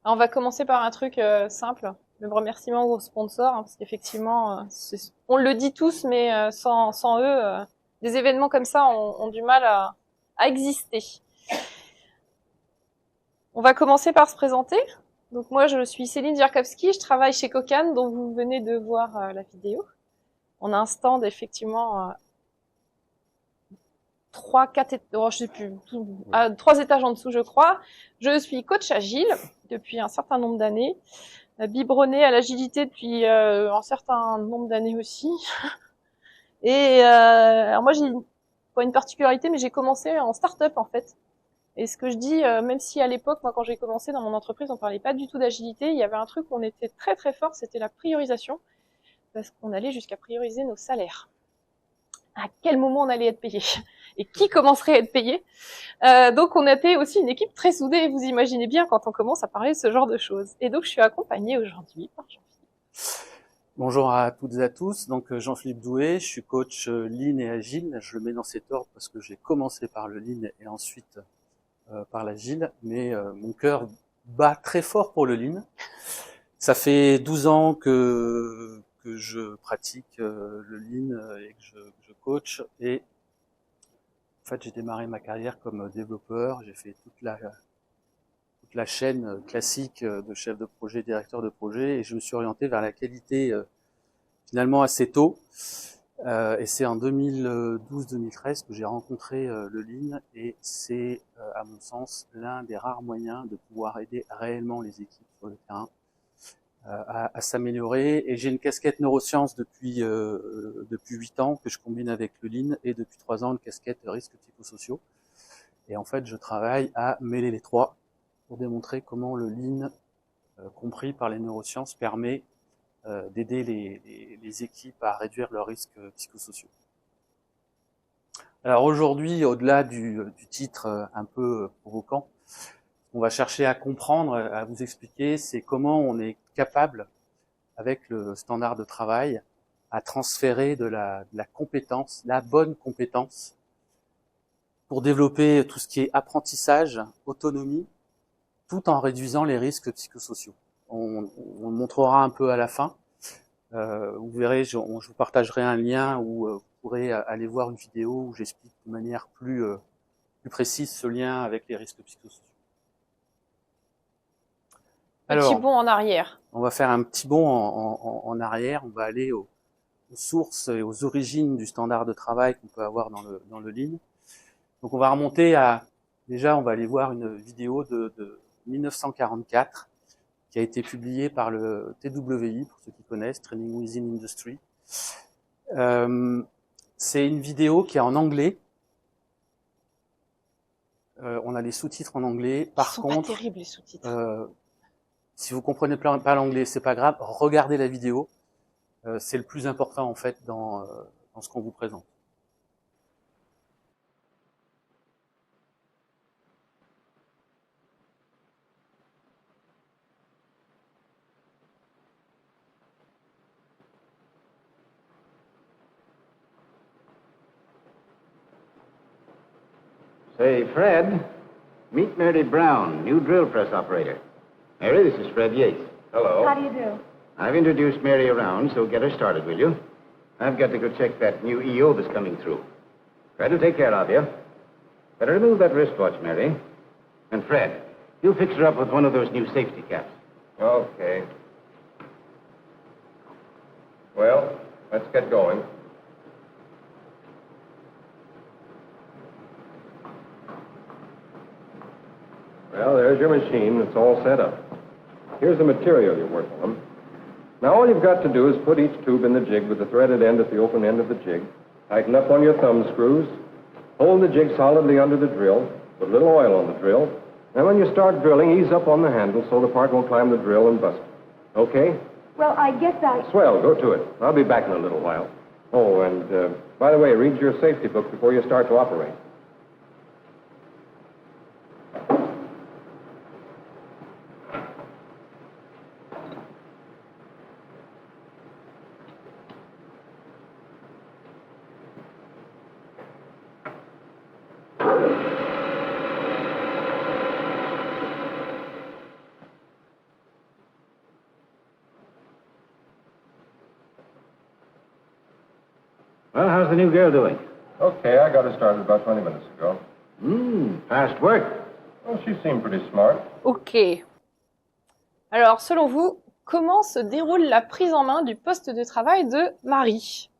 Alors, on va commencer par un truc simple, le remerciement aux sponsors, hein, parce qu'effectivement, on le dit tous, mais sans eux, des événements comme ça ont du mal à exister. On va commencer par se présenter. Donc moi, je suis Céline Jarkowski, je travaille chez Cocan, dont vous venez de voir la vidéo. On a un stand, effectivement, 3 étages en dessous, je crois. Je suis coach agile depuis un certain nombre d'années, biberonnée à l'agilité depuis un certain nombre d'années aussi. Et alors moi, j'ai pas une particularité, mais j'ai commencé en start-up en fait. Et ce que je dis, même si à l'époque, moi, quand j'ai commencé dans mon entreprise, on parlait pas du tout d'agilité, il y avait un truc où on était très très fort, c'était la priorisation, parce qu'on allait jusqu'à prioriser nos salaires. À quel moment on allait être payé et qui commencerait à être payé. Donc on était aussi une équipe très soudée, vous imaginez bien quand on commence à parler de ce genre de choses. Et donc je suis accompagnée aujourd'hui par Jean-Philippe. Bonjour à toutes et à tous, donc Jean-Philippe Doué, je suis coach Lean et Agile, je le mets dans cet ordre parce que j'ai commencé par le Lean et ensuite par l'Agile, mais mon cœur bat très fort pour le Lean. Ça fait 12 ans que je pratique le Lean et que je coach, et en fait j'ai démarré ma carrière comme développeur, j'ai fait toute la chaîne classique de chef de projet, directeur de projet, et je me suis orienté vers la qualité finalement assez tôt. Et c'est en 2012-2013 que j'ai rencontré le Lean, et c'est, à mon sens, l'un des rares moyens de pouvoir aider réellement les équipes sur le terrain à s'améliorer. Et j'ai une casquette neurosciences depuis 8 ans que je combine avec le Lean, et depuis 3 ans une casquette risques psychosociaux. Et en fait, je travaille à mêler les trois pour démontrer comment le Lean, compris par les neurosciences, permet d'aider les équipes à réduire leurs risques psychosociaux. Alors aujourd'hui, au-delà du titre un peu provocant, on va chercher à comprendre, à vous expliquer, c'est comment on est capable, avec le standard de travail, à transférer de la compétence, la bonne compétence, pour développer tout ce qui est apprentissage, autonomie, tout en réduisant les risques psychosociaux. On le montrera un peu à la fin. Vous verrez, je vous partagerai un lien où vous pourrez aller voir une vidéo où j'explique de manière plus précise ce lien avec les risques psychosociaux. Petit bond en arrière. On va faire un petit bond en arrière, on va aller aux sources et aux origines du standard de travail qu'on peut avoir dans le Lean. Donc on va remonter déjà on va aller voir une vidéo de 1944 qui a été publiée par le TWI, pour ceux qui connaissent, Training Within Industry. C'est une vidéo qui est en anglais. On a les sous-titres en anglais. Par contre, pas terribles les sous-titres. Si vous comprenez pas l'anglais, c'est pas grave. Regardez la vidéo. C'est le plus important en fait dans ce qu'on vous présente. Say, Fred, meet Mary Brown, new drill press operator. Mary, this is Fred Yates. Hello. How do you do? I've introduced Mary around, so get her started, will you? I've got to go check that new EO that's coming through. Fred will take care of you. Better remove that wristwatch, Mary. And Fred, you fix her up with one of those new safety caps. Okay. Well, let's get going. Well, there's your machine. It's all set up. Here's the material you're working on. Now all you've got to do is put each tube in the jig with the threaded end at the open end of the jig. Tighten up on your thumb screws. Hold the jig solidly under the drill. Put a little oil on the drill. And when you start drilling, ease up on the handle so the part won't climb the drill and bust it. Okay? Well, I guess I... Swell, go to it. I'll be back in a little while. Oh, and by the way, read your safety book before you start to operate. Well, how's the new girl doing? Okay, I got her started about 20 minutes ago. Fast work. Well, she seemed pretty smart. Ok. Alors, selon vous, comment se déroule la prise en main du poste de travail de Marie?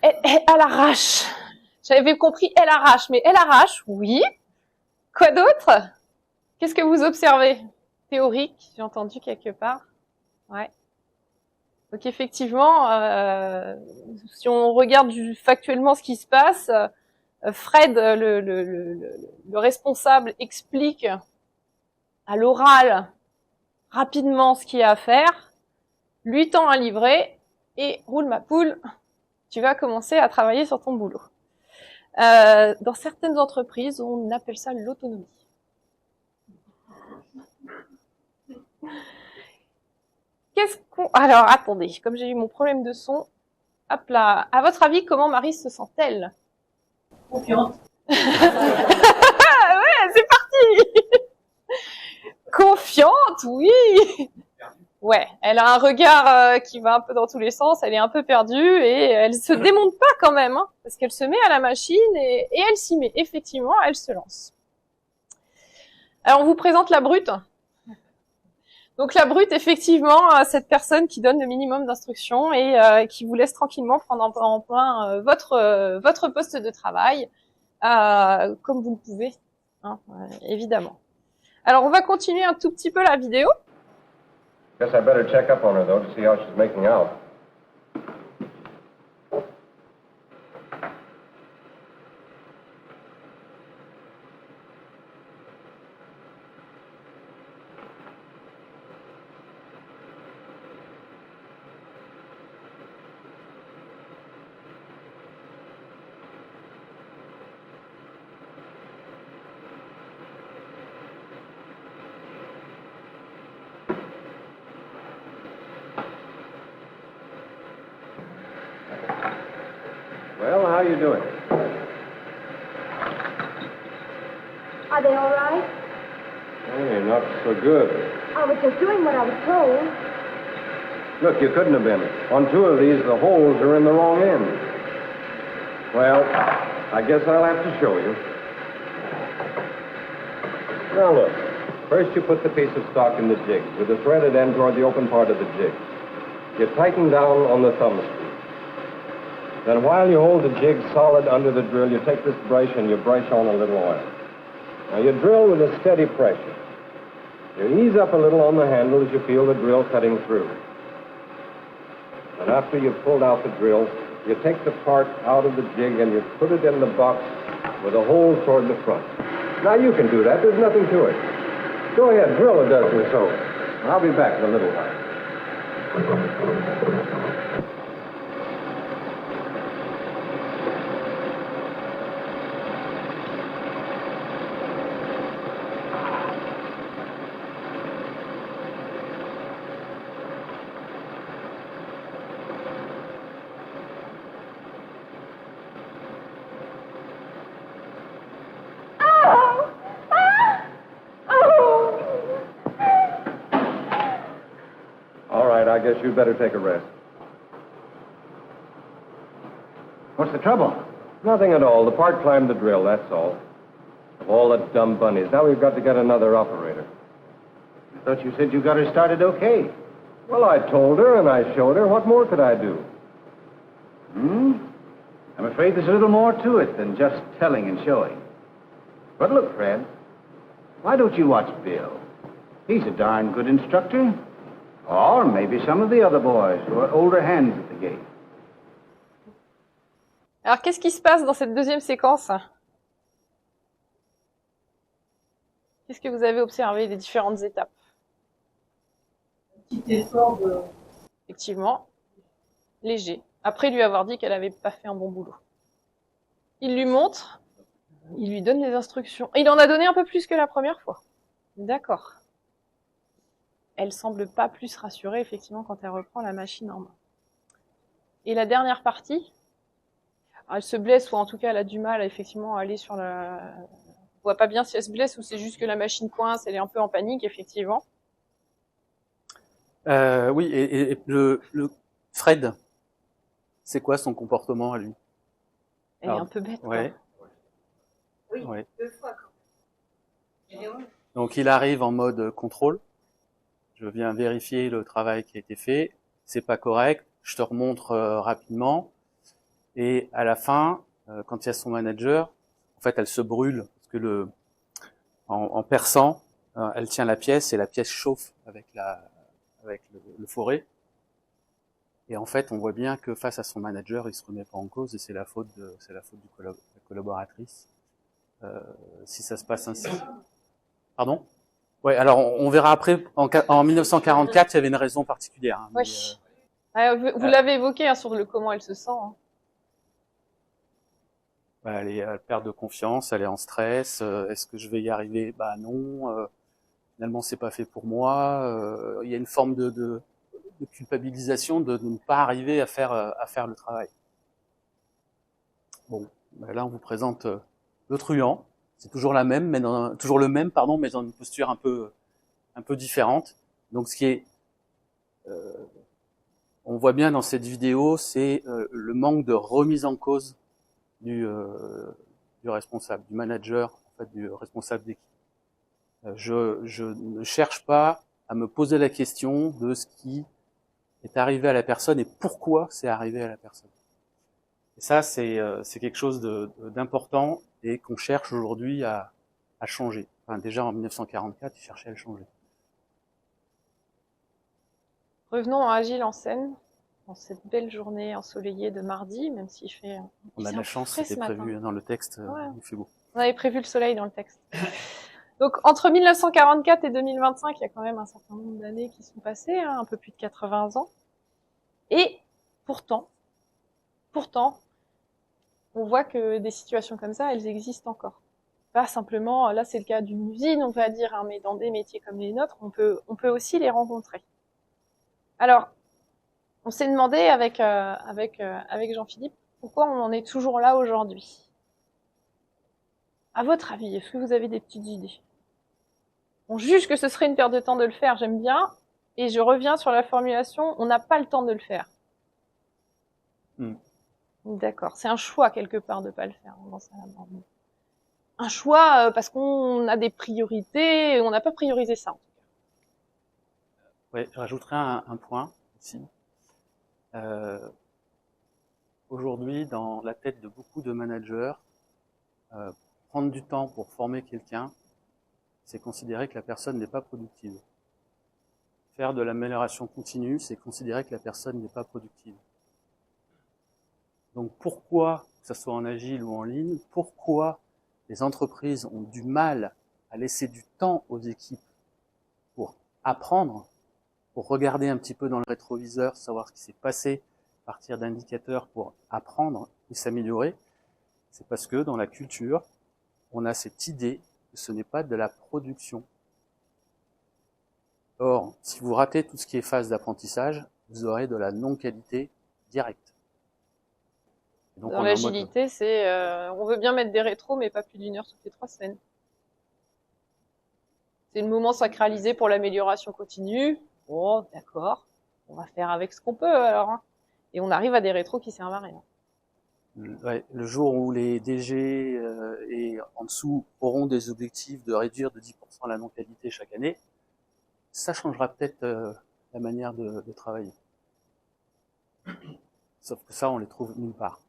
Elle arrache. J'avais compris, elle arrache, mais elle arrache, oui. Quoi d'autre? Qu'est-ce que vous observez? Théorique, j'ai entendu quelque part. Ouais. Donc effectivement, si on regarde factuellement ce qui se passe, Fred, le responsable, explique à l'oral rapidement ce qu'il y a à faire, lui tend un livret et roule ma poule, tu vas commencer à travailler sur ton boulot. Dans certaines entreprises, on appelle ça l'autonomie. Alors, attendez, comme j'ai eu mon problème de son, hop là. À votre avis, comment Marie se sent-elle? Confiante. Ouais, c'est parti. Confiante, oui. Ouais, elle a un regard qui va un peu dans tous les sens, elle est un peu perdue et elle se démonte pas quand même, hein, parce qu'elle se met à la machine et elle s'y met. Effectivement, elle se lance. Alors, on vous présente la brute. Donc la brute, effectivement, cette personne qui donne le minimum d'instructions et qui vous laisse tranquillement prendre en plein votre poste de travail, comme vous le pouvez, hein, évidemment. Alors on va continuer un tout petit peu la vidéo. Guess I better check up on her, though, to see how she's making out. Well, how you doing? Are they all right? Hey, not so good. I was just doing what I was told. Look, you couldn't have been. On two of these, the holes are in the wrong end. Well, I guess I'll have to show you. Now look, first you put the piece of stock in the jig with the threaded end toward the open part of the jig. You tighten down on the thumb screw. Then while you hold the jig solid under the drill, you take this brush and you brush on a little oil. Now you drill with a steady pressure. You ease up a little on the handle as you feel the drill cutting through. And after you've pulled out the drill, you take the part out of the jig and you put it in the box with a hole toward the front. Now you can do that. There's nothing to it. Go ahead, drill a dozen or so. I'll be back in a little while. I guess you'd better take a rest. What's the trouble? Nothing at all. The part climbed the drill, that's all. Of all the dumb bunnies. Now we've got to get another operator. I thought you said you got her started okay. Well, I told her and I showed her. What more could I do? I'm afraid there's a little more to it than just telling and showing. But look, Fred, why don't you watch Bill? He's a darn good instructor. Or maybe some of the other boys who are older hands at the game. Alors, qu'est-ce qui se passe dans cette deuxième séquence? Qu'est-ce que vous avez observé des différentes étapes? Petit effort de... Effectivement, léger. Après lui avoir dit qu'elle n'avait pas fait un bon boulot. Il lui montre, il lui donne les instructions. Il en a donné un peu plus que la première fois. D'accord. Elle semble pas plus rassurée, effectivement, quand elle reprend la machine en main. Et la dernière partie, elle se blesse, ou en tout cas, elle a du mal, effectivement, à aller sur la... On voit pas bien si elle se blesse ou c'est juste que la machine coince, elle est un peu en panique, effectivement. Oui, et le Fred, c'est quoi son comportement à lui? Elle est Alors, un peu bête. Ouais. Oui, Ouais. 2 fois quand même. Mais oui. Donc il arrive en mode contrôle. Je viens vérifier le travail qui a été fait. C'est pas correct. Je te remontre rapidement. Et à la fin, quand il y a son manager, en fait, elle se brûle parce que en perçant, elle tient la pièce et la pièce chauffe avec le forêt. Et en fait, on voit bien que face à son manager, il se remet pas en cause et c'est la faute de la collaboratrice. Si ça se passe ainsi. Pardon? Ouais, alors on verra après. En 1944, il y avait une raison particulière. Hein, Oui. Vous l'avez évoqué hein, sur le comment elle se sent. Hein. Elle perd de confiance, elle est en stress. Est-ce que je vais y arriver? Bah non. Finalement, c'est pas fait pour moi. Il y a une forme de culpabilisation de ne pas arriver à faire le travail. Bon, là on vous présente le truand. C'est toujours la même, mais toujours le même, pardon, mais dans une posture un peu différente. Donc, ce qui est, on voit bien dans cette vidéo, c'est le manque de remise en cause du responsable, du manager, en fait, du responsable d'équipe. Je ne cherche pas à me poser la question de ce qui est arrivé à la personne et pourquoi c'est arrivé à la personne. Et ça, c'est quelque chose d'important et qu'on cherche aujourd'hui à changer. Enfin, déjà en 1944, ils cherchaient à le changer. Revenons à Agile en Seine, dans cette belle journée ensoleillée de mardi, même s'il fait... On a de la chance, c'était prévu dans le texte, ouais. Il fait beau. On avait prévu le soleil dans le texte. Donc, entre 1944 et 2025, il y a quand même un certain nombre d'années qui sont passées, hein, un peu plus de 80 ans. Et pourtant, on voit que des situations comme ça, elles existent encore. Pas simplement, là c'est le cas d'une usine, on va dire, hein, mais dans des métiers comme les nôtres, on peut aussi les rencontrer. Alors, on s'est demandé avec Jean-Philippe, pourquoi on en est toujours là aujourd'hui? À votre avis, est-ce que vous avez des petites idées? On juge que ce serait une perte de temps de le faire, j'aime bien, et je reviens sur la formulation, on n'a pas le temps de le faire. D'accord, c'est un choix quelque part de pas le faire. Un choix parce qu'on a des priorités, on n'a pas priorisé ça. En tout cas. Oui, je rajouterai un point ici. Aujourd'hui, dans la tête de beaucoup de managers, prendre du temps pour former quelqu'un, c'est considérer que la personne n'est pas productive. Faire de l'amélioration continue, c'est considérer que la personne n'est pas productive. Donc pourquoi, que ce soit en agile ou en ligne, pourquoi les entreprises ont du mal à laisser du temps aux équipes pour apprendre, pour regarder un petit peu dans le rétroviseur, savoir ce qui s'est passé, partir d'indicateurs pour apprendre et s'améliorer? C'est parce que dans la culture, on a cette idée que ce n'est pas de la production. Or, si vous ratez tout ce qui est phase d'apprentissage, vous aurez de la non-qualité directe. Donc, dans l'agilité, c'est on veut bien mettre des rétros, mais pas plus d'une heure toutes les 3 semaines. C'est le moment sacralisé pour l'amélioration continue. Oh, d'accord, on va faire avec ce qu'on peut alors. Hein. Et on arrive à des rétros qui servent à rien. Ouais, le jour où les DG et en dessous auront des objectifs de réduire de 10% la non-qualité chaque année, ça changera peut-être la manière de travailler. Sauf que ça, on les trouve nulle part.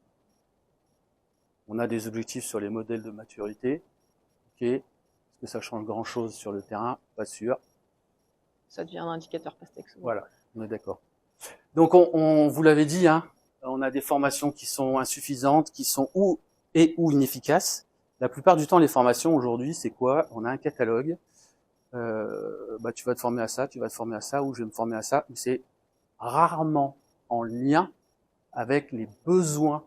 On a des objectifs sur les modèles de maturité. Ok. Est-ce que ça change grand-chose sur le terrain? Pas sûr. Ça devient un indicateur Pastex. Voilà, on est d'accord. Donc, on vous l'avait dit, hein, on a des formations qui sont insuffisantes, qui sont ou inefficaces. La plupart du temps, les formations aujourd'hui, c'est quoi? On a un catalogue. Tu vas te former à ça, tu vas te former à ça, ou je vais me former à ça. C'est rarement en lien avec les besoins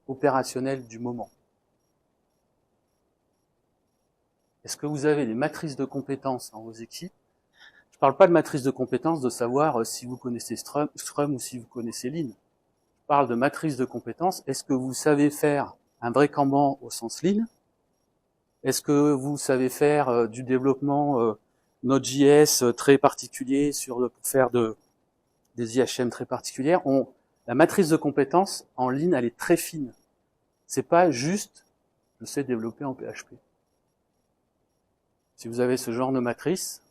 opérationnels du moment. Est-ce que vous avez des matrices de compétences dans vos équipes? Je ne parle pas de matrice de compétences de savoir si vous connaissez Scrum ou si vous connaissez Lean. Je parle de matrice de compétences. Est-ce que vous savez faire un vrai Kanban au sens Lean? Est-ce que vous savez faire du développement Node.js très particulier pour faire des IHM très particulières? La matrice de compétences en ligne, elle est très fine. C'est pas juste, je sais développer en PHP. Si vous avez ce genre de matrice,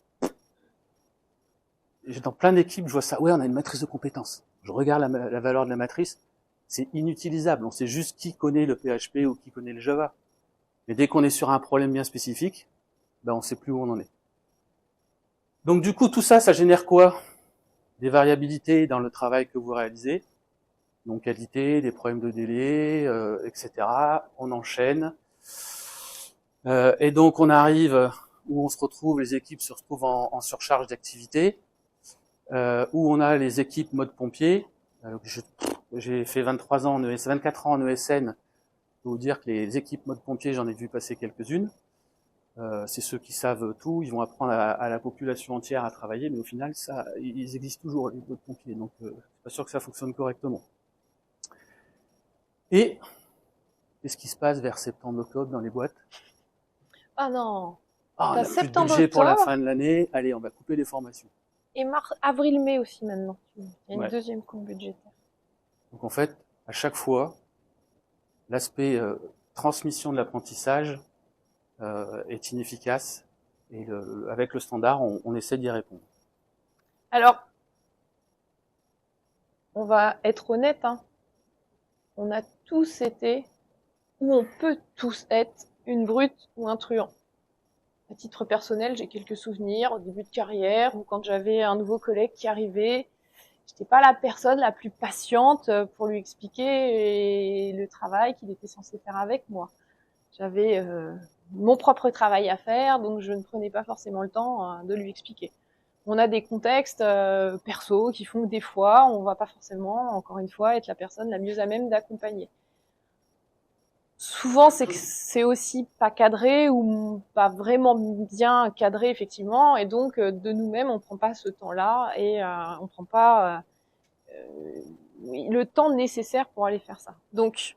dans plein d'équipes, je vois ça. Ouais, on a une matrice de compétences. Je regarde la valeur de la matrice, c'est inutilisable. On sait juste qui connaît le PHP ou qui connaît le Java. Mais dès qu'on est sur un problème bien spécifique, ben on sait plus où on en est. Donc du coup, tout ça, ça génère quoi? Des variabilités dans le travail que vous réalisez, non qualité, des problèmes de délai, etc. On enchaîne. Et donc on arrive où on se retrouve, les équipes se retrouvent en surcharge d'activité, où on a les équipes mode pompier. J'ai fait 23 ans en ESN, 24 ans en ESN. Je peux vous dire que les équipes mode pompier, j'en ai vu passer quelques-unes. C'est ceux qui savent tout, ils vont apprendre à la population entière à travailler, mais au final, ça, ils existent toujours, les mode pompiers, donc je suis pas sûr que ça fonctionne correctement. Et qu'est-ce qui se passe vers septembre-octobre dans les boîtes? Ah non. Ah, on T'as a plus de septembre, budget pour la octobre. fin de l'année, allez, on va couper les formations. Et avril-mai aussi maintenant. Il y a une Ouais. deuxième coupe budgétaire. Donc en fait, à chaque fois, l'aspect transmission de l'apprentissage est inefficace et avec le standard, on essaie d'y répondre. Alors, on va être honnête, hein. On a tous été, ou on peut tous être, une brute ou un truand. À titre personnel, j'ai quelques souvenirs au début de carrière, ou quand j'avais un nouveau collègue qui arrivait, j'étais pas la personne la plus patiente pour lui expliquer le travail qu'il était censé faire avec moi. J'avais mon propre travail à faire, donc je ne prenais pas forcément le temps de lui expliquer. On a des contextes perso qui font que des fois, on va pas forcément, encore une fois, être la personne la mieux à même d'accompagner. Souvent, c'est que c'est aussi pas cadré ou pas vraiment bien cadré, effectivement, et donc de nous-mêmes, on prend pas ce temps-là et on prend pas le temps nécessaire pour aller faire ça. Donc,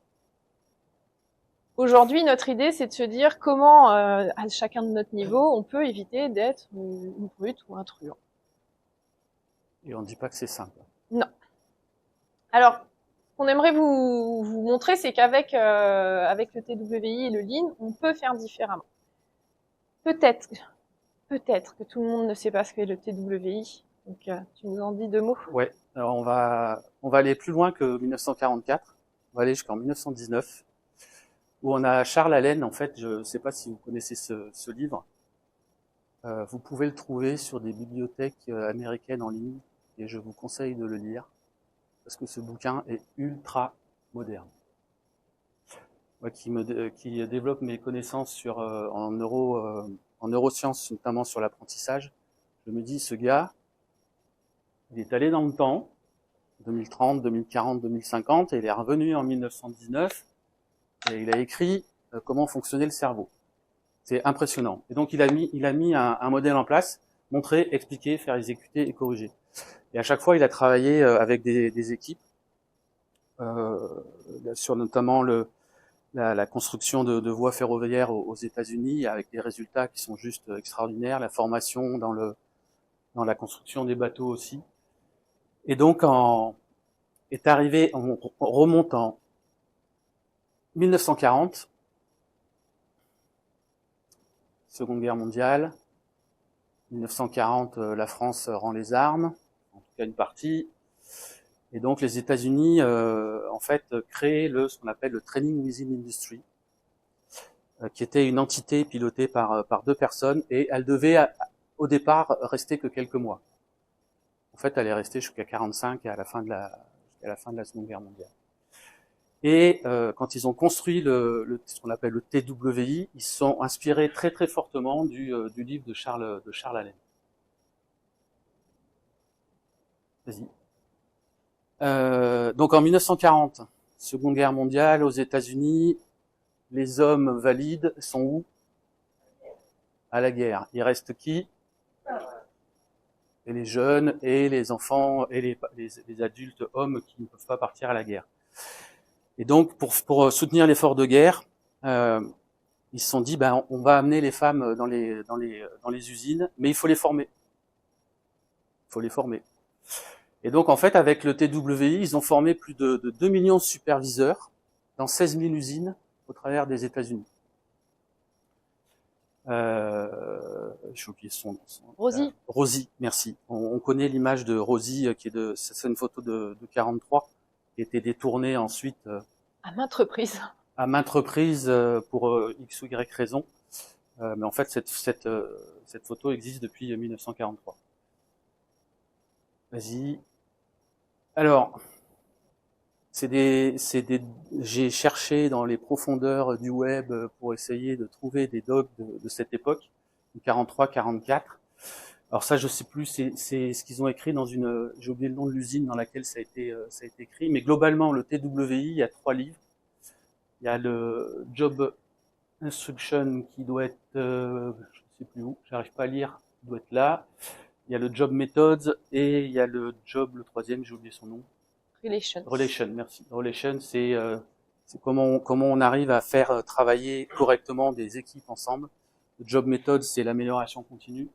aujourd'hui, notre idée, c'est de se dire comment, à chacun de notre niveau, on peut éviter d'être une brute ou un truand. Et on ne dit pas que c'est simple. Non. Alors, ce qu'on aimerait vous montrer, c'est qu'avec avec le TWI et le Lean, on peut faire différemment. Peut-être que tout le monde ne sait pas ce qu'est le TWI. Donc, tu nous en dis 2 mots? Ouais. Alors on va aller plus loin que 1944. On va aller jusqu'en 1919, où on a Charles Allen. En fait, je ne sais pas si vous connaissez ce livre. Vous pouvez le trouver sur des bibliothèques américaines en ligne, et je vous conseille de le lire, parce que ce bouquin est ultra moderne. Moi qui développe mes connaissances sur en neurosciences, notamment sur l'apprentissage, je me dis, ce gars, il est allé dans le temps, 2030, 2040, 2050, et il est revenu en 1919, et il a écrit comment fonctionnait le cerveau. C'est impressionnant. Et donc il a mis un modèle en place, montrer, expliquer, faire exécuter et corriger. Et à chaque fois, il a travaillé avec des équipes sur notamment la construction de voies ferroviaires aux États-Unis, avec des résultats qui sont juste extraordinaires, la formation dans la construction des bateaux aussi. Et donc on remonte en 1940, Seconde Guerre mondiale. 1940, la France rend les armes, en tout cas une partie. Et donc les États-Unis, en fait, créent ce qu'on appelle le Training Within Industry, qui était une entité pilotée par 2 personnes, et elle devait au départ rester que quelques mois. En fait, elle est restée jusqu'à 45 et jusqu'à la fin de la Seconde Guerre mondiale. Et quand ils ont construit ce qu'on appelle le TWI, ils se sont inspirés très très fortement du livre de Charles Allen. Vas-y. Donc en 1940, Seconde Guerre mondiale, aux États-Unis, les hommes valides sont où? À la guerre. Il reste qui? Et les jeunes et les enfants et les adultes hommes qui ne peuvent pas partir à la guerre. Et donc pour soutenir l'effort de guerre, ils se sont dit on va amener les femmes dans les usines, mais il faut les former. Et donc, en fait, avec le TWI, ils ont formé plus de 2 millions de superviseurs dans 16 000 usines au travers des États-Unis. J'ai oublié son nom. Rosie. Rosie, merci. On connaît l'image de Rosie, c'est une photo de 43, qui a été détournée ensuite À maintes reprises. à maintes reprises pour X ou Y raison. Mais en fait, cette photo existe depuis 1943. Vas-y. Alors, j'ai cherché dans les profondeurs du web pour essayer de trouver des docs de cette époque, 43-44. Alors ça, je sais plus, c'est ce qu'ils ont écrit dans j'ai oublié le nom de l'usine dans laquelle ça a été écrit, mais globalement, le TWI, il y a 3 livres. Il y a le Job Instruction qui doit être, je sais plus où, j'arrive pas à lire, il doit être là. Il y a le Job Methods et il y a le troisième, j'ai oublié son nom. Relation, merci. Relation, c'est comment on arrive à faire travailler correctement des équipes ensemble. Le Job Method, c'est l'amélioration continue.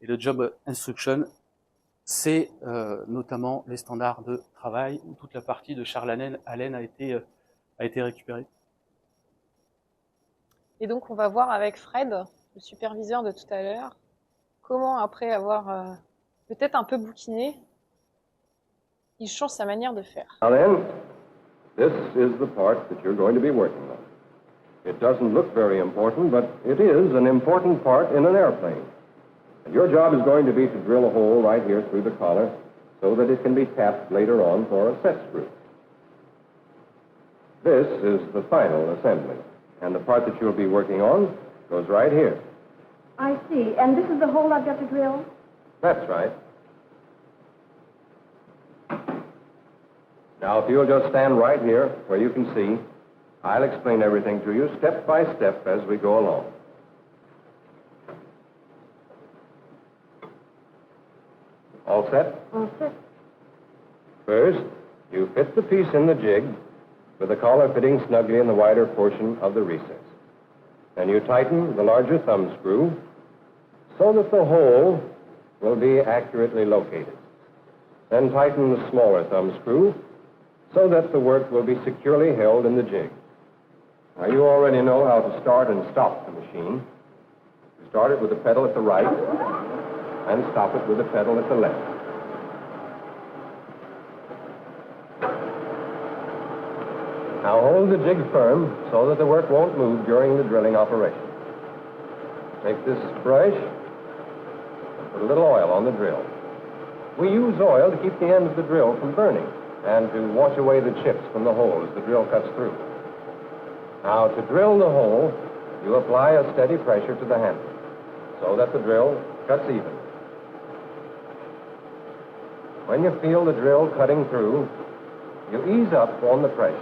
Et le Job Instruction, c'est notamment les standards de travail, où toute la partie de Charles Allen a été récupérée. Et donc, on va voir avec Fred, le superviseur de tout à l'heure, comment, après avoir peut-être un peu bouquiné, il change sa manière de faire. Now then, this is the part that you're going to be working on. It doesn't look very important, but it is an important part in an airplane. And your job is going to be to drill a hole right here through the collar so that it can be tapped later on for a set screw. This is the final assembly, and the part that you'll be working on goes right here. I see. And this is the hole I've got to drill? That's right. Now, if you'll just stand right here where you can see, I'll explain everything to you step by step as we go along. All set? All set. First, you fit the piece in the jig with the collar fitting snugly in the wider portion of the recess. Then you tighten the larger thumb screw so that the hole will be accurately located. Then tighten the smaller thumb screw so that the work will be securely held in the jig. Now, you already know how to start and stop the machine. You start it with the pedal at the right and stop it with the pedal at the left. Now, hold the jig firm so that the work won't move during the drilling operation. Take this brush and put a little oil on the drill. We use oil to keep the end of the drill from burning and to wash away the chips from the hole as the drill cuts through. Now, to drill the hole, you apply a steady pressure to the handle so that the drill cuts even. When you feel the drill cutting through, you ease up on the pressure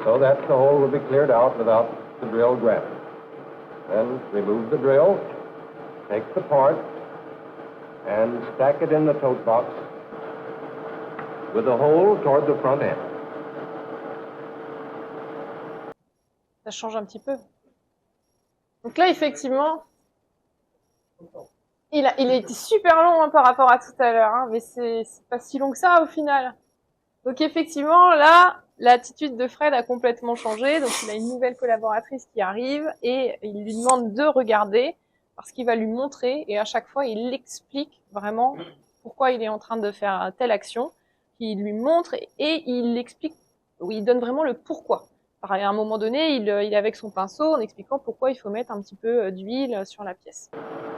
so that the hole will be cleared out without the drill grabbing. Then remove the drill, take the part, and stack it in the tote box with the hole toward the front end. Ça change un petit peu. Donc là, effectivement, il a été super long hein, par rapport à tout à l'heure, hein, mais c'est pas si long que ça au final. Donc effectivement, là, l'attitude de Fred a complètement changé. Donc il a une nouvelle collaboratrice qui arrive et il lui demande de regarder parce qu'il va lui montrer et à chaque fois, il explique vraiment pourquoi il est en train de faire telle action. Il lui montre et il explique, il donne vraiment le pourquoi. À un moment donné, il est avec son pinceau en expliquant pourquoi il faut mettre un petit peu d'huile sur la pièce.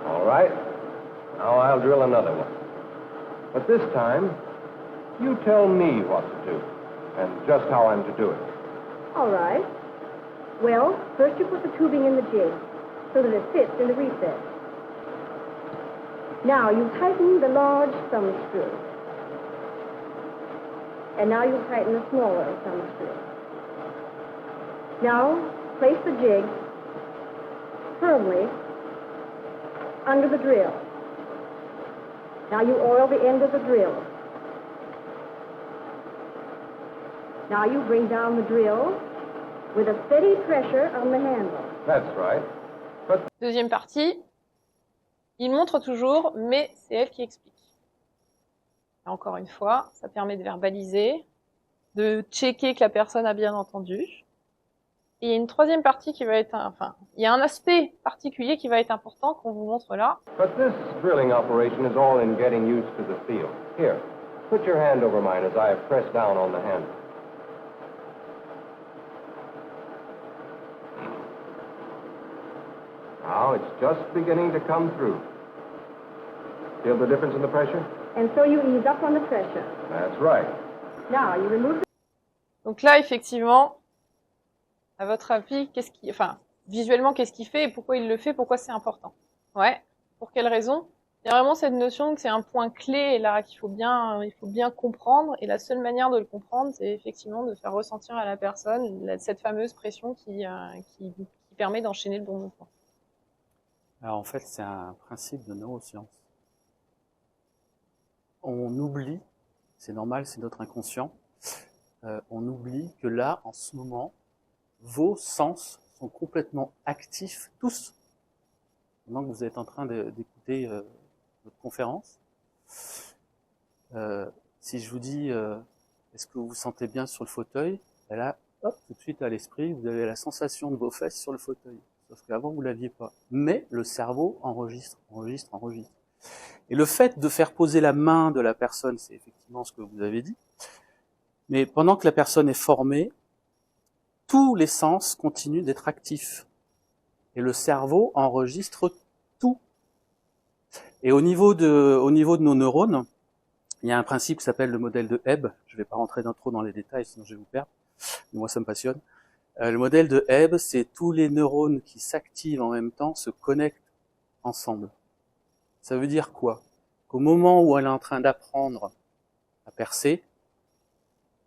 All right. Now I'll drill another one. But this time, you tell me what to do and just how I'm to do it. All right. Well, first you put the tubing in the jig so that it fits in the recess. Now you tighten the large thumb screw. And now you tighten the smaller thumb screw. Now, place the jig firmly under the drill. Now you oil the end of the drill. Now you bring down the drill with a steady pressure on the handle. That's right. Deuxième partie, il montre toujours, mais c'est elle qui explique. Et encore une fois, ça permet de verbaliser, de checker que la personne a bien entendu. Et il y a une troisième partie qui va être, enfin, il y a un aspect particulier qui va être important qu'on vous montre là. But this drilling operation is all in getting used to the feel. Here, put your hand over mine as I press down on the handle. Now it's just beginning to come through. Feel the difference in the pressure? And so you ease up on the pressure. That's right. Now you remove the... Donc là, effectivement, à votre avis, visuellement, qu'est-ce qu'il fait et pourquoi il le fait, pourquoi c'est important? Ouais. Pour quelle raison? Il y a vraiment cette notion que c'est un point clé là qu'il faut bien comprendre, et la seule manière de le comprendre, c'est effectivement de faire ressentir à la personne cette fameuse pression qui permet d'enchaîner le bon mouvement. Alors en fait, c'est un principe de neurosciences. On oublie, c'est normal, c'est notre inconscient, on oublie que là, en ce moment, vos sens sont complètement actifs, tous, pendant que vous êtes en train d'écouter notre conférence. Si je vous dis, est-ce que vous vous sentez bien sur le fauteuil, et là, hop, tout de suite à l'esprit, vous avez la sensation de vos fesses sur le fauteuil. Sauf qu'avant, vous l'aviez pas. Mais le cerveau enregistre. Et le fait de faire poser la main de la personne, c'est effectivement ce que vous avez dit. Mais pendant que la personne est formée, tous les sens continuent d'être actifs. Et le cerveau enregistre tout. Et au niveau de nos neurones, il y a un principe qui s'appelle le modèle de Hebb. Je ne vais pas rentrer trop dans les détails, sinon je vais vous perdre. Mais moi, ça me passionne. Le modèle de Hebb, c'est tous les neurones qui s'activent en même temps se connectent ensemble. Ça veut dire quoi? Qu'au moment où elle est en train d'apprendre à percer,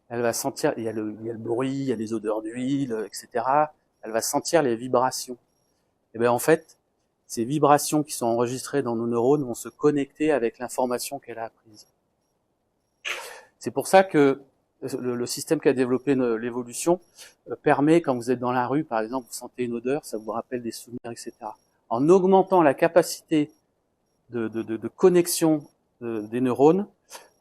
elle va sentir, il y a le bruit, il y a les odeurs d'huile, etc. Elle va sentir les vibrations. Et bien en fait, ces vibrations qui sont enregistrées dans nos neurones vont se connecter avec l'information qu'elle a apprise. C'est pour ça que le système qu'a développé l'évolution permet, quand vous êtes dans la rue, par exemple, vous sentez une odeur, ça vous rappelle des souvenirs, etc. En augmentant la capacité de connexion des neurones,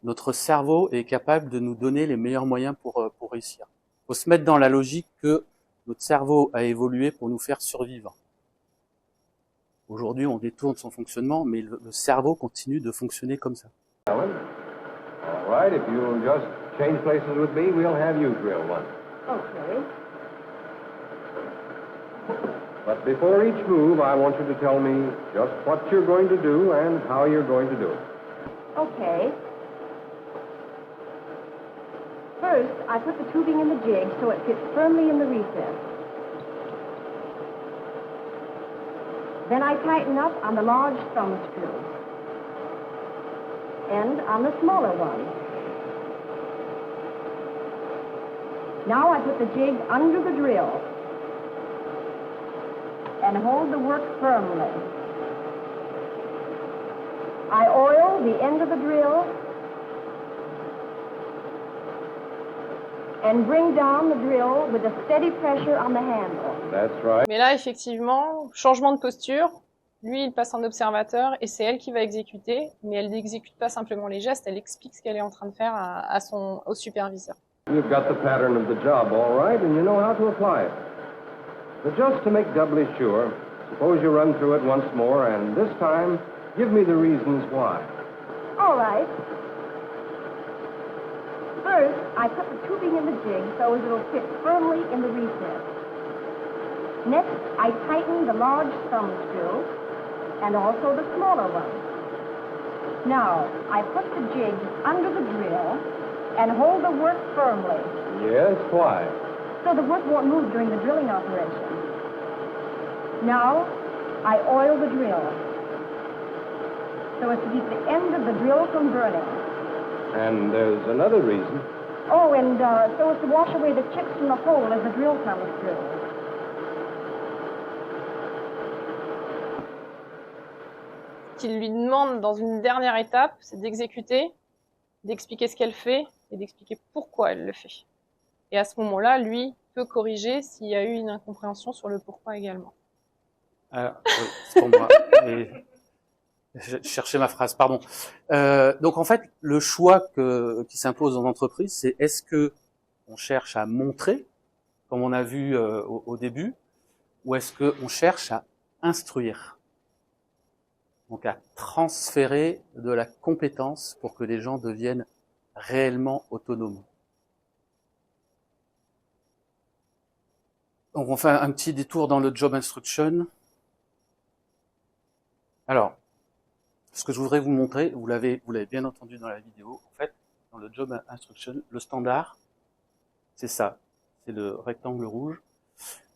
notre cerveau est capable de nous donner les meilleurs moyens pour réussir. Il faut se mettre dans la logique que notre cerveau a évolué pour nous faire survivre. Aujourd'hui, on détourne son fonctionnement, mais le cerveau continue de fonctionner comme ça. All right, if you'll just change places with me, we'll have you drill one. Okay. But before each move, I want you to tell me just what you're going to do and how you're going to do it. Okay. First, I put the tubing in the jig so it fits firmly in the recess. Then I tighten up on the large thumb screw and on the smaller one. Now I put the jig under the drill and hold the work firmly. I oil the end of the drill and bring down the drill with a steady pressure on the handle. That's right. Mais là, effectivement, changement de posture. Lui, il passe en observateur et c'est elle qui va exécuter, mais elle n'exécute pas simplement les gestes, elle explique ce qu'elle est en train de faire au superviseur. You've got the pattern of the job all right, and you know how to apply it. But just to make doubly sure, suppose you run through it once more, and this time, give me the reasons why. All right. First, I put the tubing in the jig so as it'll fit firmly in the recess. Next, I tighten the large thumb screw and also the smaller one. Now, I put the jig under the drill and hold the work firmly. Yes, why? So the work won't move during the drilling operation. Now, I oil the drill so as to keep the end of the drill from burning. And there's another reason. Oh, and so as to wash away the chips from the hole as the drill comes through. Ce qu'il lui demande dans une dernière étape, c'est d'exécuter, d'expliquer ce qu'elle fait et d'expliquer pourquoi elle le fait. Et à ce moment-là, lui peut corriger s'il y a eu une incompréhension sur le pourquoi également. Alors, oui, c'est pour moi. Et Je cherchais ma phrase, pardon. Donc en fait, le choix qui s'impose en entreprise, c'est est-ce que on cherche à montrer, comme on a vu au début, ou est-ce qu'on cherche à instruire, donc à transférer de la compétence pour que les gens deviennent réellement autonomes. Donc on fait un petit détour dans le job instruction. Alors, ce que je voudrais vous montrer, vous l'avez bien entendu dans la vidéo, en fait, dans le job instruction, le standard, c'est ça, c'est le rectangle rouge.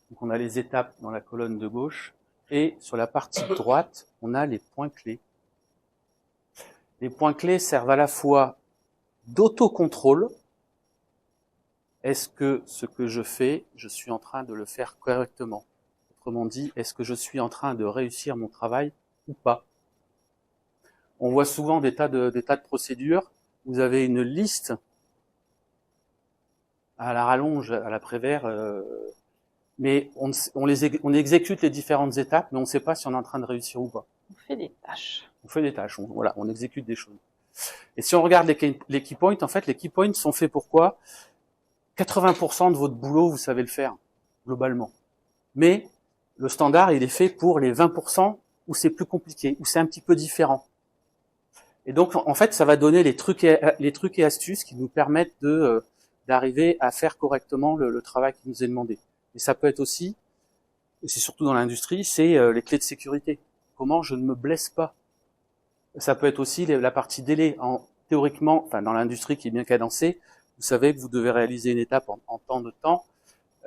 Donc on a les étapes dans la colonne de gauche, et sur la partie droite, on a les points clés. Les points clés servent à la fois d'autocontrôle. Est-ce que ce que je fais, je suis en train de le faire correctement? Autrement dit, est-ce que je suis en train de réussir mon travail ou pas? On voit souvent des tas de procédures. Vous avez une liste à la rallonge, à la Prévert, mais on exécute les différentes étapes, mais on ne sait pas si on est en train de réussir ou pas. On fait des tâches. On fait des tâches, on exécute des choses. Et si on regarde les key points, en fait, les key points sont faits pour quoi? 80% de votre boulot, vous savez le faire, globalement. Mais le standard, il est fait pour les 20% où c'est plus compliqué, où c'est un petit peu différent. Et donc, en fait, ça va donner les trucs et astuces qui nous permettent d'arriver à faire correctement le travail qui nous est demandé. Et ça peut être aussi, et c'est surtout dans l'industrie, c'est les clés de sécurité. Comment je ne me blesse pas. Ça peut être aussi la partie délai. Théoriquement, enfin dans l'industrie qui est bien cadencée, vous savez que vous devez réaliser une étape en temps de temps.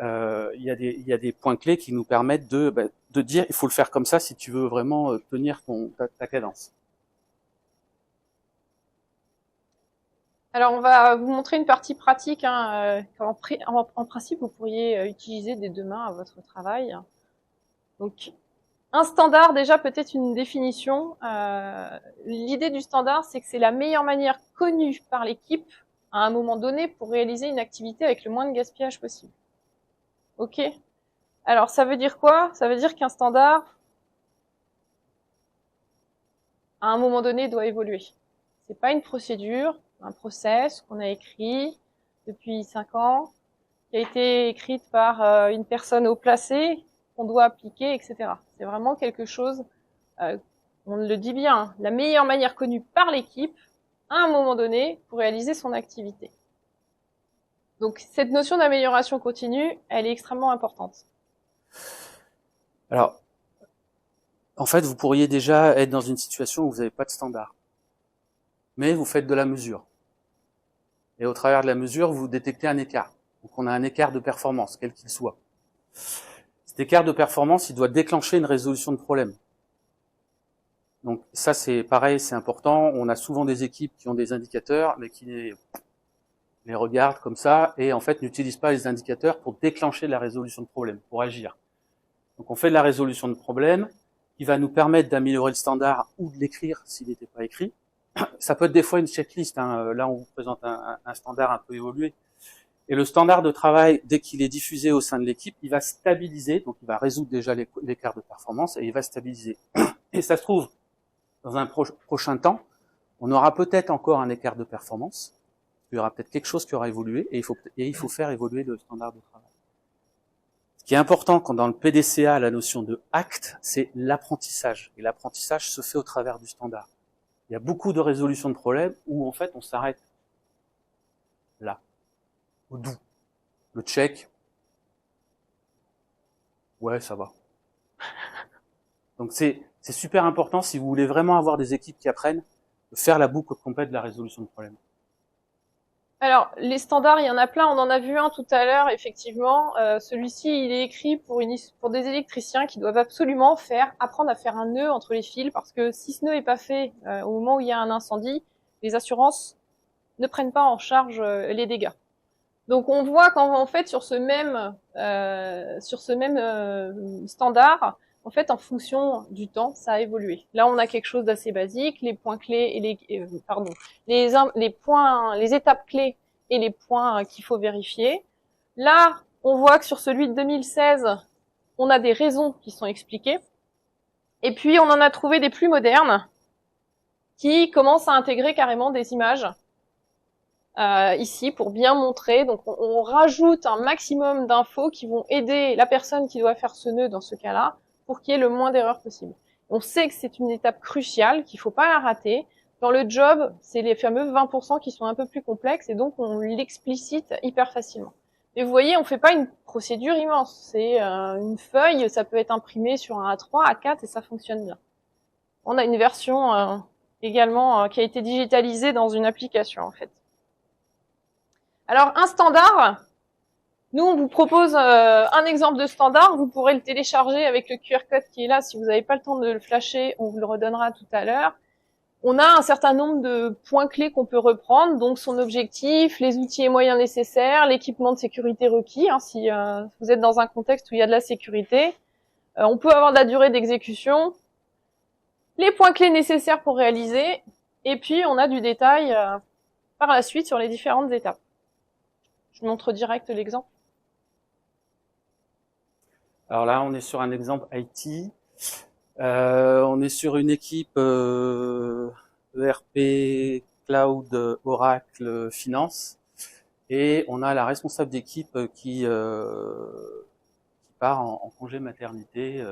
Il y a des points clés qui nous permettent de dire il faut le faire comme ça si tu veux vraiment tenir ta cadence. Alors, on va vous montrer une partie pratique. En principe, vous pourriez utiliser dès demain à votre travail. Donc, un standard, déjà, peut-être une définition. L'idée du standard, c'est que c'est la meilleure manière connue par l'équipe à un moment donné pour réaliser une activité avec le moins de gaspillage possible. Ok? Alors, ça veut dire quoi? Ça veut dire qu'un standard, à un moment donné, doit évoluer. C'est pas une procédure, un process qu'on a écrit depuis 5 ans, qui a été écrite par une personne haut placée, qu'on doit appliquer, etc. C'est vraiment quelque chose, on le dit bien, la meilleure manière connue par l'équipe, à un moment donné, pour réaliser son activité. Donc cette notion d'amélioration continue, elle est extrêmement importante. Alors, en fait, vous pourriez déjà être dans une situation où vous n'avez pas de standard. Mais vous faites de la mesure. Et au travers de la mesure, vous détectez un écart. Donc on a un écart de performance, quel qu'il soit. Cet écart de performance, il doit déclencher une résolution de problème. Donc ça, c'est pareil, c'est important. On a souvent des équipes qui ont des indicateurs, mais qui les regardent comme ça, et en fait n'utilisent pas les indicateurs pour déclencher la résolution de problème, pour agir. Donc on fait de la résolution de problème, qui va nous permettre d'améliorer le standard ou de l'écrire s'il n'était pas écrit. Ça peut être des fois une checklist, hein. Là on vous présente un standard un peu évolué. Et le standard de travail, dès qu'il est diffusé au sein de l'équipe, il va stabiliser, donc il va résoudre déjà l'écart de performance et il va stabiliser. Et ça se trouve, dans un prochain temps, on aura peut-être encore un écart de performance, il y aura peut-être quelque chose qui aura évolué et il faut faire évoluer le standard de travail. Ce qui est important quand dans le PDCA, la notion de acte, c'est l'apprentissage. Et l'apprentissage se fait au travers du standard. Il y a beaucoup de résolutions de problèmes où en fait on s'arrête là, au doux. Le check, ouais ça va. Donc c'est super important si vous voulez vraiment avoir des équipes qui apprennent, de faire la boucle complète de la résolution de problèmes. Alors, les standards, il y en a plein. On en a vu un tout à l'heure, effectivement. Celui-ci, il est écrit pour des électriciens qui doivent absolument apprendre à faire un nœud entre les fils, parce que si ce nœud est pas fait au moment où il y a un incendie, les assurances ne prennent pas en charge les dégâts. Donc, on voit qu'en fait, sur ce même standard, en fait, en fonction du temps, ça a évolué. Là, on a quelque chose d'assez basique, les points clés et les étapes clés et les points qu'il faut vérifier. Là, on voit que sur celui de 2016, on a des raisons qui sont expliquées. Et puis, on en a trouvé des plus modernes, qui commence à intégrer carrément des images ici pour bien montrer. Donc on rajoute un maximum d'infos qui vont aider la personne qui doit faire ce nœud dans ce cas-là pour qu'il y ait le moins d'erreurs possible. On sait que c'est une étape cruciale, qu'il faut pas la rater. Dans le job, c'est les fameux 20% qui sont un peu plus complexes et donc on l'explicite hyper facilement. Et vous voyez, on fait pas une procédure immense. C'est une feuille, ça peut être imprimé sur un A3, A4 et ça fonctionne bien. On a une version également qui a été digitalisée dans une application en fait. Alors un standard, nous on vous propose un exemple de standard, vous pourrez le télécharger avec le QR code qui est là. Si vous n'avez pas le temps de le flasher, on vous le redonnera tout à l'heure. On a un certain nombre de points clés qu'on peut reprendre, donc son objectif, les outils et moyens nécessaires, l'équipement de sécurité requis, hein, si vous êtes dans un contexte où il y a de la sécurité. On peut avoir de la durée d'exécution, les points clés nécessaires pour réaliser, et puis on a du détail par la suite sur les différentes étapes. Je montre direct l'exemple. Alors là, on est sur un exemple IT. On est sur une équipe ERP, Cloud, Oracle, Finance, et on a la responsable d'équipe qui part en congé maternité.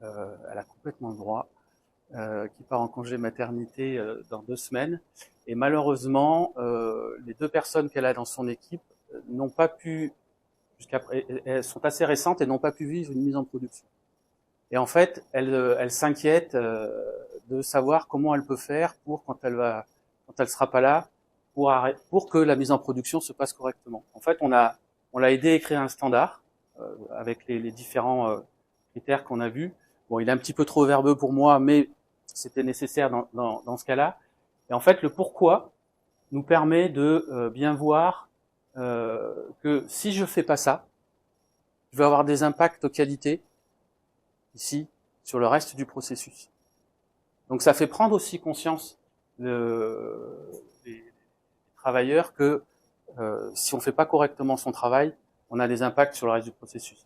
Elle a complètement le droit. Qui part en congé maternité dans 2 semaines. Et malheureusement, les 2 personnes qu'elle a dans son équipe n'ont pas pu, elles sont assez récentes et n'ont pas pu vivre une mise en production. Et en fait, elle s'inquiète de savoir comment elle peut faire pour quand elle sera pas là, pour que la mise en production se passe correctement. En fait, on l'a aidé à écrire un standard avec les différents critères qu'on a vus. Bon, il est un petit peu trop verbeux pour moi, mais c'était nécessaire dans ce cas-là. Et en fait, le pourquoi nous permet de bien voir que si je fais pas ça, je vais avoir des impacts qualité ici sur le reste du processus. Donc ça fait prendre aussi conscience les travailleurs que si on fait pas correctement son travail, on a des impacts sur le reste du processus.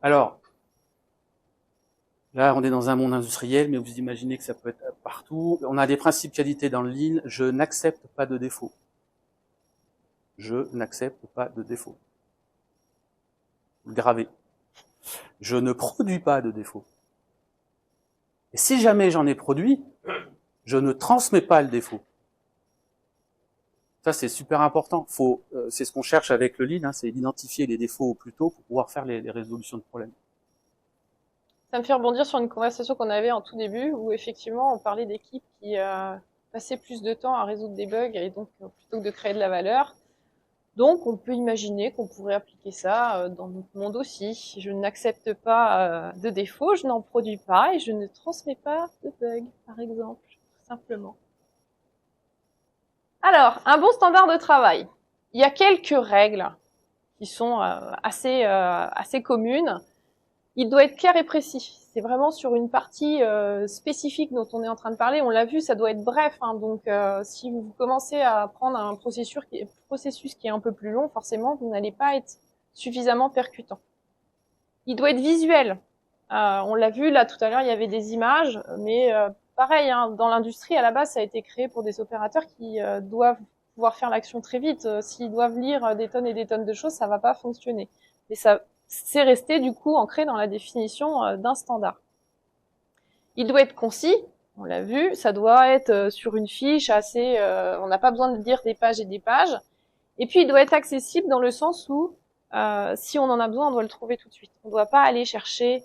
Alors, là, on est dans un monde industriel, mais vous imaginez que ça peut être partout. On a des principes qualité dans le Lean. Je n'accepte pas de défaut. Je n'accepte pas de défaut. Vous le gravez. Je ne produis pas de défaut. Et si jamais j'en ai produit, je ne transmets pas le défaut. Ça, c'est super important. C'est ce qu'on cherche avec le Lean, hein, c'est d'identifier les défauts au plus tôt pour pouvoir faire les résolutions de problèmes. Ça me fait rebondir sur une conversation qu'on avait en tout début où effectivement on parlait d'équipes qui passaient plus de temps à résoudre des bugs et donc plutôt que de créer de la valeur. Donc on peut imaginer qu'on pourrait appliquer ça dans notre monde aussi. Je n'accepte pas de défauts, je n'en produis pas et je ne transmets pas de bugs, par exemple, tout simplement. Alors, un bon standard de travail. Il y a quelques règles qui sont assez communes. Il doit être clair et précis. C'est vraiment sur une partie spécifique dont on est en train de parler. On l'a vu, ça doit être bref. Hein, donc, si vous commencez à prendre un processus qui est un peu plus long, forcément, vous n'allez pas être suffisamment percutant. Il doit être visuel. On l'a vu, là, tout à l'heure, il y avait des images. Mais pareil, hein, dans l'industrie, à la base, ça a été créé pour des opérateurs qui doivent pouvoir faire l'action très vite. S'ils doivent lire des tonnes et des tonnes de choses, ça va pas fonctionner. Et ça... c'est resté du coup ancré dans la définition d'un standard. Il doit être concis, on l'a vu, ça doit être sur une fiche assez... on n'a pas besoin de lire des pages et des pages. Et puis il doit être accessible dans le sens où, si on en a besoin, on doit le trouver tout de suite. On ne doit pas aller chercher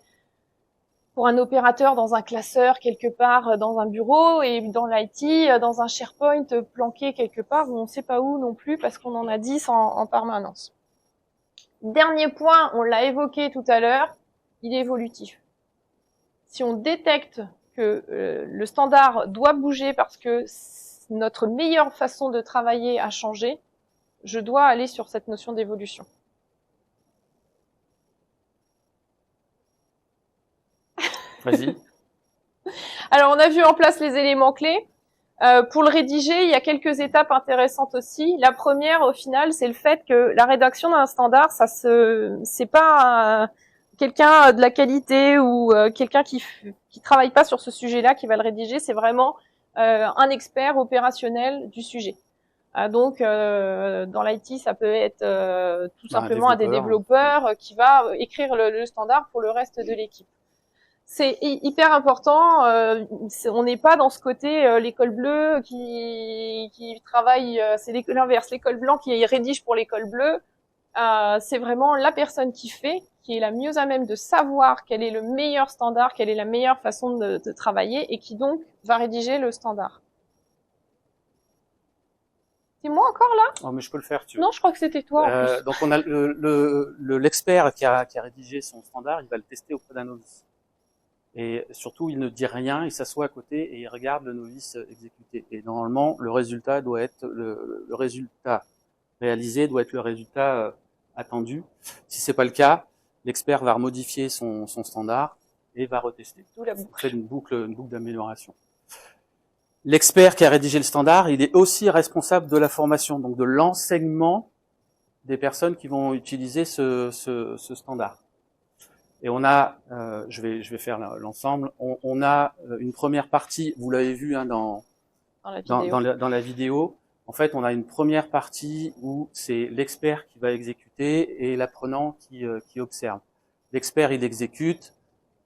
pour un opérateur dans un classeur quelque part dans un bureau et dans l'IT, dans un SharePoint planqué quelque part où on ne sait pas où non plus parce qu'on en a 10 en permanence. Dernier point, on l'a évoqué tout à l'heure, il est évolutif. Si on détecte que le standard doit bouger parce que notre meilleure façon de travailler a changé, je dois aller sur cette notion d'évolution. Vas-y. Alors, on a vu en place les éléments clés. Pour le rédiger, il y a quelques étapes intéressantes aussi. La première, au final, c'est le fait que la rédaction d'un standard, c'est pas quelqu'un de la qualité ou quelqu'un qui travaille pas sur ce sujet-là qui va le rédiger. C'est vraiment un expert opérationnel du sujet. Donc, dans l'IT, ça peut être tout simplement un des développeurs qui va écrire le standard pour le reste de l'équipe. C'est hyper important. On n'est pas dans ce côté l'école bleue qui travaille. C'est l'inverse, l'école blanche qui rédige pour l'école bleue. C'est vraiment la personne qui fait, qui est la mieux à même de savoir quel est le meilleur standard, quelle est la meilleure façon de travailler, et qui donc va rédiger le standard. C'est moi encore là? Oh, mais je peux le faire, tu veux. Non, je crois que c'était toi. En plus. Donc on a l'expert qui a rédigé son standard, il va le tester auprès d'un novice. Et surtout, il ne dit rien, il s'assoit à côté et il regarde le novice exécuter. Et normalement, le résultat doit être le résultat réalisé doit être le résultat attendu. Si c'est pas le cas, l'expert va modifier son standard et va retester. D'où la On boucle. fait une boucle d'amélioration. L'expert qui a rédigé le standard, il est aussi responsable de la formation, donc de l'enseignement des personnes qui vont utiliser ce standard. Et on a, je vais faire l'ensemble. On a une première partie, vous l'avez vu hein, dans la vidéo. En fait, on a une première partie où c'est l'expert qui va exécuter et l'apprenant qui observe. L'expert, il exécute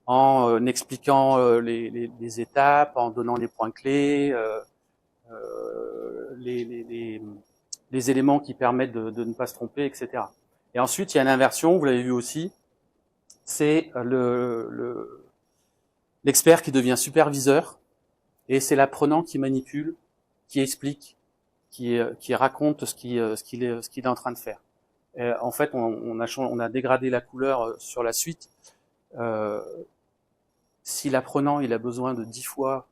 en expliquant les étapes, en donnant les points clés, les éléments qui permettent de ne pas se tromper, etc. Et ensuite, il y a l'inversion, vous l'avez vu aussi, c'est l'expert qui devient superviseur et c'est l'apprenant qui manipule, qui explique, qui raconte ce qu'il est en train de faire. En fait, on a dégradé la couleur sur la suite. Si l'apprenant il a besoin de 10 fois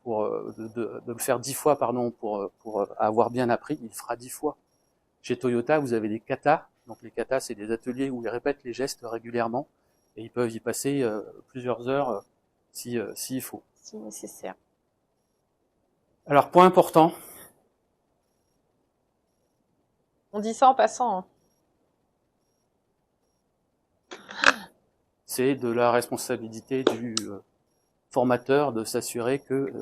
de le faire 10 fois pour avoir bien appris, il fera 10 fois. Chez Toyota, vous avez des katas. Donc les katas, c'est des ateliers où ils répètent les gestes régulièrement et ils peuvent y passer plusieurs heures s'il faut. Si nécessaire. Alors point important. On dit ça en passant. Hein. C'est de la responsabilité du formateur de s'assurer que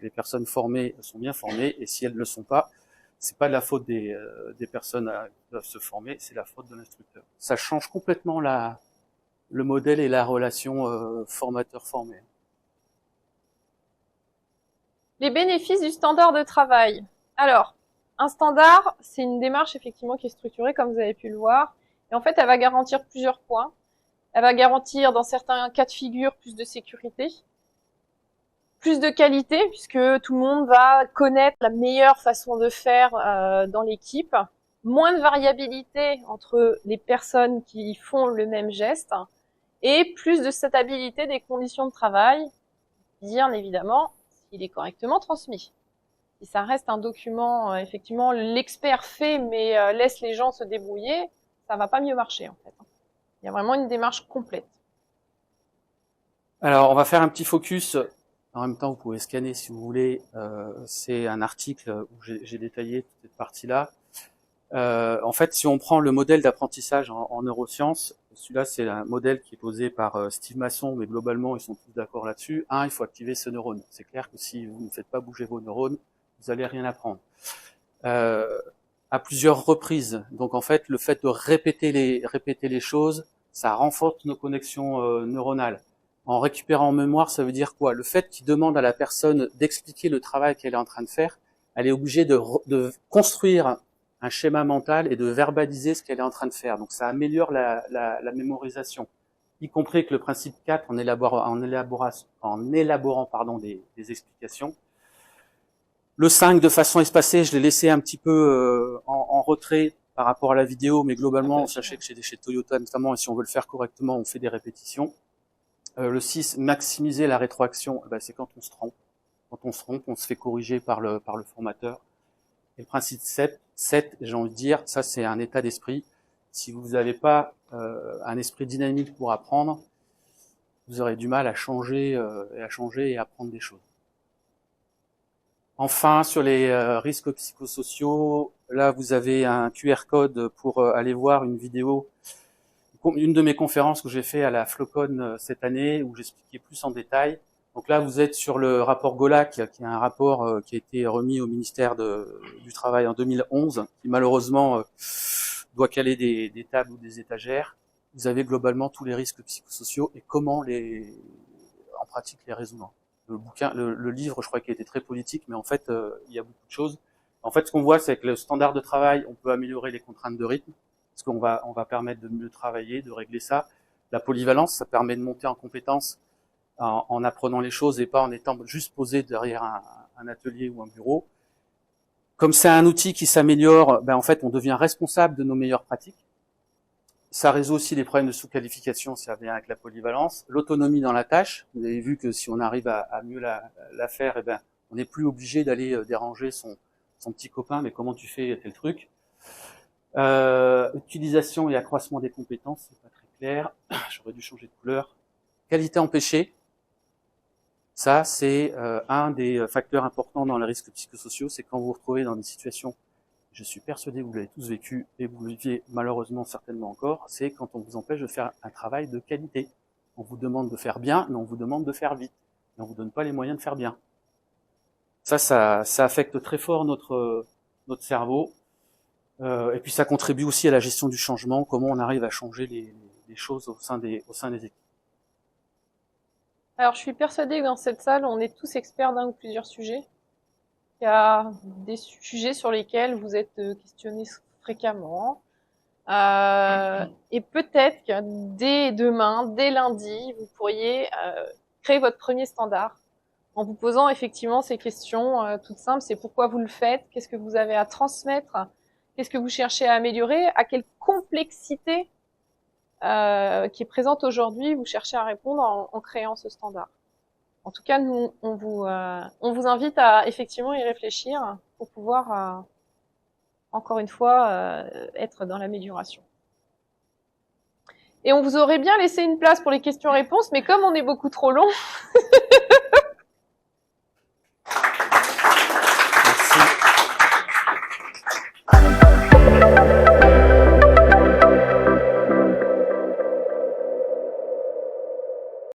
les personnes formées sont bien formées et si elles ne le sont pas, c'est pas de la faute des personnes qui doivent se former, c'est la faute de l'instructeur. Ça change complètement le modèle et la relation formateur-formé. Les bénéfices du standard de travail. Alors, un standard, c'est une démarche effectivement qui est structurée comme vous avez pu le voir. Et en fait, elle va garantir plusieurs points. Elle va garantir dans certains cas de figure plus de sécurité, plus de qualité puisque tout le monde va connaître la meilleure façon de faire dans l'équipe, moins de variabilité entre les personnes qui font le même geste et plus de stabilité des conditions de travail, bien évidemment s'il est correctement transmis. Si ça reste un document, effectivement, l'expert fait mais laisse les gens se débrouiller, ça va pas mieux marcher en fait. Il y a vraiment une démarche complète. Alors, on va faire un petit focus. En même temps, vous pouvez scanner si vous voulez. C'est un article où j'ai détaillé toute cette partie-là. En fait, si on prend le modèle d'apprentissage en neurosciences, celui-là, c'est un modèle qui est posé par Steve Masson, mais globalement, ils sont tous d'accord là-dessus. Il faut activer ce neurone. C'est clair que si vous ne faites pas bouger vos neurones, vous allez rien apprendre. À plusieurs reprises. Donc, en fait, le fait de répéter les choses, ça renforce nos connexions neuronales. En récupérant en mémoire, ça veut dire quoi? Le fait qu'il demande à la personne d'expliquer le travail qu'elle est en train de faire, elle est obligée de construire un schéma mental et de verbaliser ce qu'elle est en train de faire. Donc ça améliore la mémorisation, y compris que le principe 4 en élaborant des explications. Le 5 de façon espacée, je l'ai laissé un petit peu en retrait par rapport à la vidéo, mais globalement, sachez que chez Toyota notamment, et si on veut le faire correctement, on fait des répétitions. Le 6, maximiser la rétroaction, c'est quand on se trompe. Quand on se trompe, on se fait corriger par le formateur. Et le principe 7, j'ai envie de dire, ça c'est un état d'esprit. Si vous n'avez pas un esprit dynamique pour apprendre, vous aurez du mal à changer et à apprendre des choses. Enfin, sur les risques psychosociaux, là vous avez un QR code pour aller voir une vidéo une de mes conférences que j'ai fait à la Flocon cette année, où j'expliquais plus en détail. Donc là, vous êtes sur le rapport Golac, qui est un rapport qui a été remis au ministère du Travail en 2011, qui malheureusement doit caler des tables ou des étagères. Vous avez globalement tous les risques psychosociaux et comment en pratique les résoudre. Le livre, je crois qu'il était très politique, mais en fait, il y a beaucoup de choses. En fait, ce qu'on voit, c'est que le standard de travail, on peut améliorer les contraintes de rythme, parce qu'on va permettre de mieux travailler, de régler ça. La polyvalence, ça permet de monter en compétences en apprenant les choses et pas en étant juste posé derrière un atelier ou un bureau. Comme c'est un outil qui s'améliore, en fait, on devient responsable de nos meilleures pratiques. Ça résout aussi les problèmes de sous-qualification, ça vient avec la polyvalence. L'autonomie dans la tâche, vous avez vu que si on arrive à mieux la faire, on n'est plus obligé d'aller déranger son petit copain, mais comment tu fais tel truc. Utilisation et accroissement des compétences, c'est pas très clair. J'aurais dû changer de couleur. Qualité empêchée. Ça, c'est un des facteurs importants dans les risques psychosociaux, c'est quand vous vous retrouvez dans des situations, je suis persuadé que vous l'avez tous vécu, et vous le viviez malheureusement certainement encore, c'est quand on vous empêche de faire un travail de qualité. On vous demande de faire bien, mais on vous demande de faire vite. Et on vous donne pas les moyens de faire bien. Ça affecte très fort notre cerveau. Et puis ça contribue aussi à la gestion du changement, comment on arrive à changer les choses au sein des équipes. Alors, je suis persuadée que dans cette salle, on est tous experts d'un ou plusieurs sujets. Il y a des sujets sur lesquels vous êtes questionnés fréquemment. Et peut-être que dès demain, dès lundi, vous pourriez créer votre premier standard en vous posant effectivement ces questions toutes simples. C'est pourquoi vous le faites, qu'est-ce que vous avez à transmettre, qu'est-ce que vous cherchez à améliorer, à quelle complexité qui est présente aujourd'hui, vous cherchez à répondre en créant ce standard. En tout cas, nous, on vous invite à effectivement y réfléchir pour pouvoir, encore une fois, être dans l'amélioration. Et on vous aurait bien laissé une place pour les questions-réponses, mais comme on est beaucoup trop long,